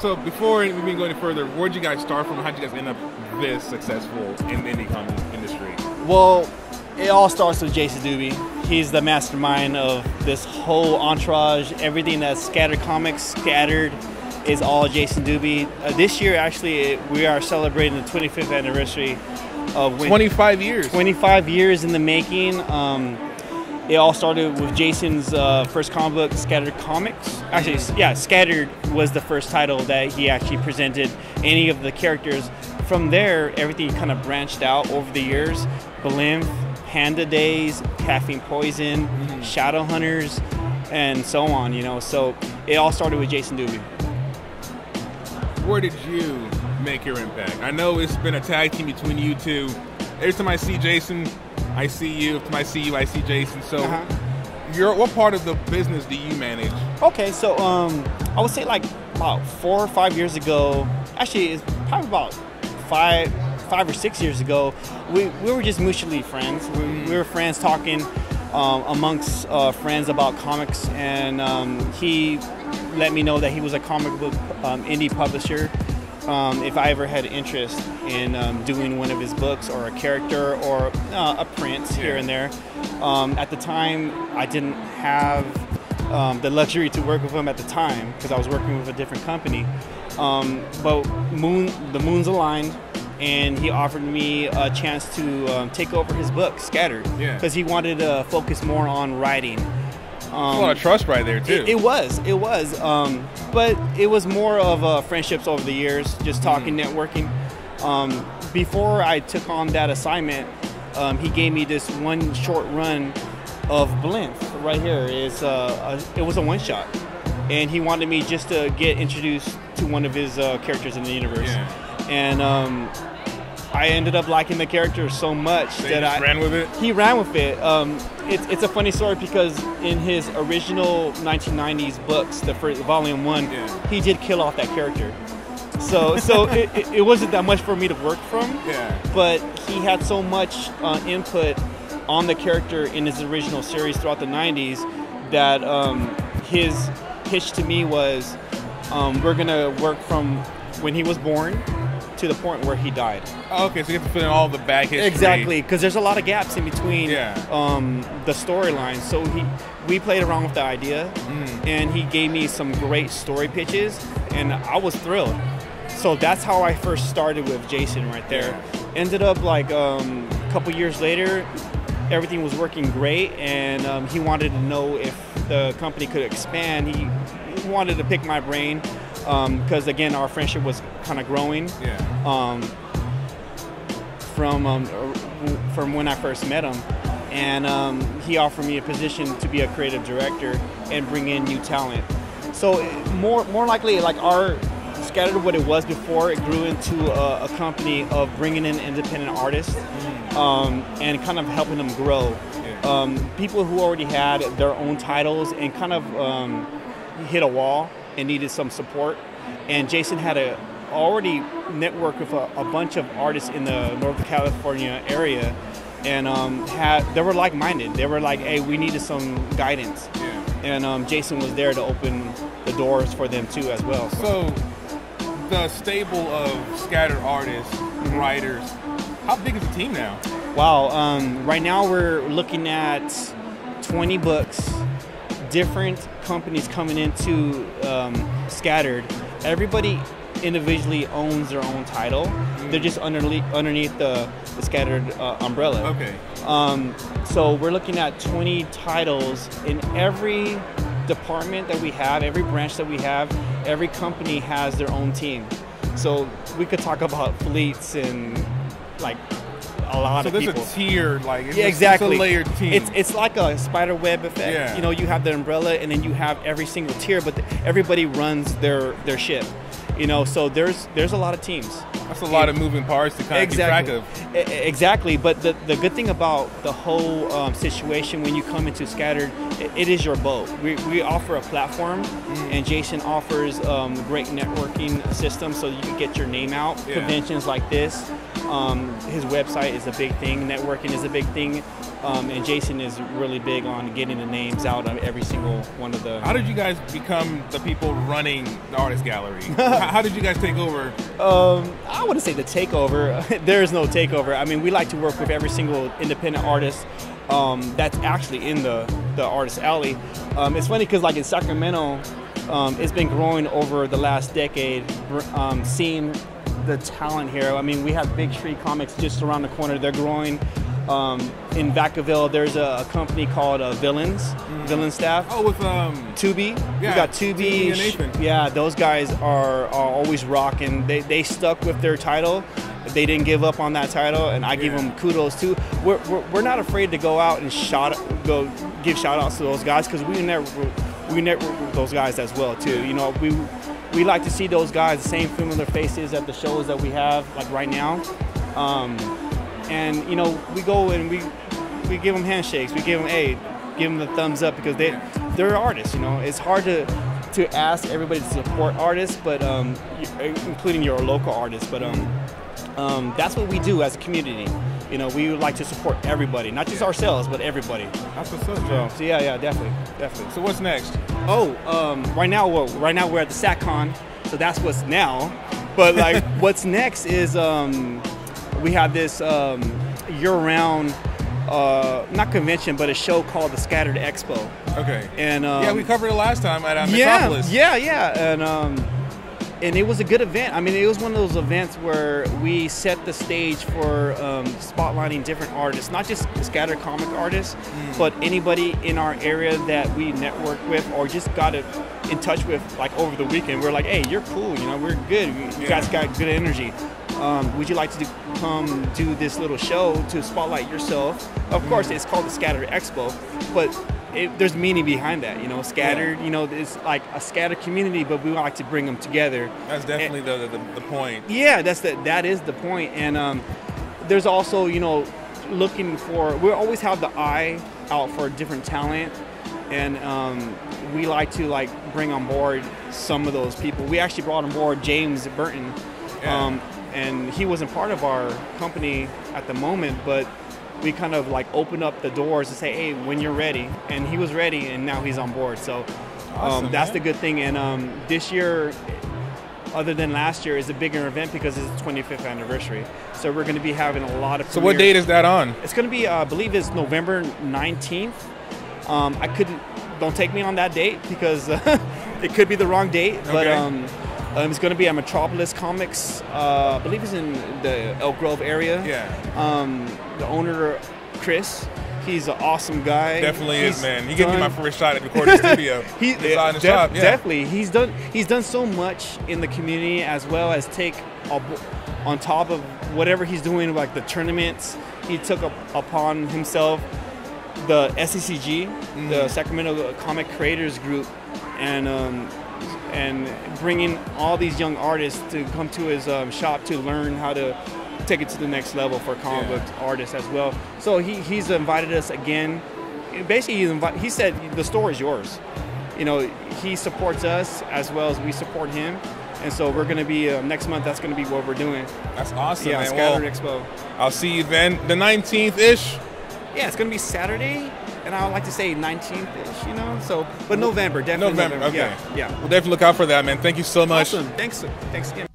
So before we go any further, where'd you guys start from? How'd you guys end up this successful in the indie comic industry? Well, it all starts with Jason Doobie. He's the mastermind of this whole entourage. Everything that's Scattered Comics, Scattered, is all Jason Doobie. This year, actually, we are celebrating the 25th anniversary of 25 years. 25 years in the making. It all started with Jason's first comic book, Scattered Comics. Actually, yeah, Scattered was the first title that he actually presented any of the characters. From there, everything kind of branched out over the years. Blimp, Panda Days, Caffeine Poison, Shadow Hunters, and so on, you know. So it all started with Jason Doobie. Where did you make your impact? I know it's been a tag team between you two. Every time I see Jason, I see you. Every time I see you, I see Jason. So what part of the business do you manage? Okay, so I would say like about 4 or 5 years ago, actually it's probably about five or 6 years ago, we were just mutually friends. We were friends talking amongst friends about comics, and he let me know that he was a comic book indie publisher. If I ever had interest in doing one of his books or a character or a print here and there. At the time, I didn't have the luxury to work with him at the time because I was working with a different company. But the moons aligned, and he offered me a chance to take over his book, Scattered, because he wanted to focus more on writing. A lot of trust right there, too. It was. But it was more of friendships over the years, just talking, networking. Before I took on that assignment, he gave me this one short run of Blimp right here. It was a one-shot. And he wanted me just to get introduced to one of his characters in the universe. And I ended up liking the character so much that I ran with it. He ran with it. It's a funny story because in his original 1990s books, the first volume 1, he did kill off that character. So it wasn't that much for me to work from. But he had so much input on the character in his original series throughout the 90s that his pitch to me was, we're gonna work from when he was born to the point where he died. Oh, okay, so you have to fill in all the back history. Exactly, because there's a lot of gaps in between the storylines. So we played around with the idea, and he gave me some great story pitches, and I was thrilled. So that's how I first started with Jason right there. Ended up like a couple years later, everything was working great, and he wanted to know if the company could expand. He wanted to pick my brain. Because again, our friendship was kind of growing from when I first met him, and he offered me a position to be a creative director and bring in new talent. So more likely, like our Scattered, what it was before, it grew into a company of bringing in independent artists and kind of helping them grow. People who already had their own titles and kind of hit a wall and needed some support, and Jason had already networked with a bunch of artists in the Northern California area, and they were like-minded. They were like, hey, we needed some guidance, and Jason was there to open the doors for them too as well. So the stable of Scattered artists, writers, how big is the team now? Wow, right now we're looking at 20 books, different companies coming into Scattered. Everybody individually owns their own title. They're just underneath the Scattered umbrella. Okay. So we're looking at 20 titles in every department that we have, every branch that we have. Every company has their own team. So we could talk about fleets and like a lot of people. So there's a tier, like exactly. It's a layered team. It's like a spider web effect. You know, you have the umbrella, and then you have every single tier, but everybody runs their ship. You know, so there's a lot of teams. That's a lot of moving parts to kind of keep track of. Exactly, but the good thing about the whole situation when you come into Scattered, it is your boat. We offer a platform, and Jason offers great networking system so you can get your name out. Conventions like this, His website is a big thing. Networking is a big thing. And Jason is really big on getting the names out of every single one of the... How did you guys become the people running the artist gallery? How did you guys take over? I wouldn't say the takeover. There is no takeover. I mean, we like to work with every single independent artist that's actually in the artist alley. It's funny because like in Sacramento, it's been growing over the last decade, seeing the talent here. I mean, we have Big Tree Comics just around the corner. They're growing. In Vacaville, there's a company called Villains Staff. Oh, with Tubi. Yeah, we got Tubi and Nathan. Yeah, those guys are always rocking. They stuck with their title. They didn't give up on that title, and I give them kudos too. We're not afraid to go out and give shout outs to those guys because we network with those guys as well too. You know, we like to see those guys, the same familiar faces at the shows that we have like right now. And you know, we go and we give them handshakes. We give them the thumbs up because they're artists. You know, it's hard to ask everybody to support artists, but including your local artists. But that's what we do as a community. You know, we would like to support everybody, not just ourselves, but everybody. That's what's up. So yeah, definitely. So what's next? Oh, right now we're at the Sac Con, so that's what's now. But like, what's next is we have this year-round, not convention, but a show called the Scattered Expo. Okay. And yeah, we covered it last time at Metropolis. Yeah. And it was a good event. I mean, it was one of those events where we set the stage for spotlighting different artists, not just scattered comic artists, but anybody in our area that we network with or just got in touch with like over the weekend. We're like, hey, you're cool. You know, we're good. You guys got good energy. Would you like to come do this little show to spotlight yourself? Of course, it's called the Scattered Expo, but there's meaning behind that. You know, scattered. You know, it's like a scattered community, but we like to bring them together. That's definitely the point. Yeah, that is the point. And there's also, you know, we always have the eye out for different talent, and we like to like bring on board some of those people. We actually brought on board James Burton. Yeah. And he wasn't part of our company at the moment, but we kind of like opened up the doors to say, hey, when you're ready. And he was ready, and now he's on board. So awesome, that's man. the good thing. And this year, other than last year, is a bigger event because it's the 25th anniversary. So we're going to be having a lot of premieres. So what date is that on? It's going to be, I believe it's November 19th. Don't take me on that date because it could be the wrong date. Okay. But it's going to be at Metropolis Comics. I believe it's in the Elk Grove area. Yeah. The owner, Chris, he's an awesome guy. Definitely is, man. He gave me my first shot at the recording studio. Inside the shop. Yeah. Definitely. He's done so much in the community, as well as take on top of whatever he's doing, like the tournaments. He took upon himself the SCCG, the Sacramento Comic Creators Group, and bringing all these young artists to come to his shop to learn how to take it to the next level for comic book artists as well. So he's invited us again. Basically, he said the store is yours. You know, he supports us as well as we support him. And so we're going to be, next month, that's going to be what we're doing. That's awesome, yeah, man. Scattered Expo. I'll see you then, the 19th-ish. Yeah, it's going to be Saturday, and I would like to say 19th-ish, you know? So, but November, definitely November. Okay. Yeah. We'll definitely look out for that, man. Thank you so much. Awesome. Thanks again.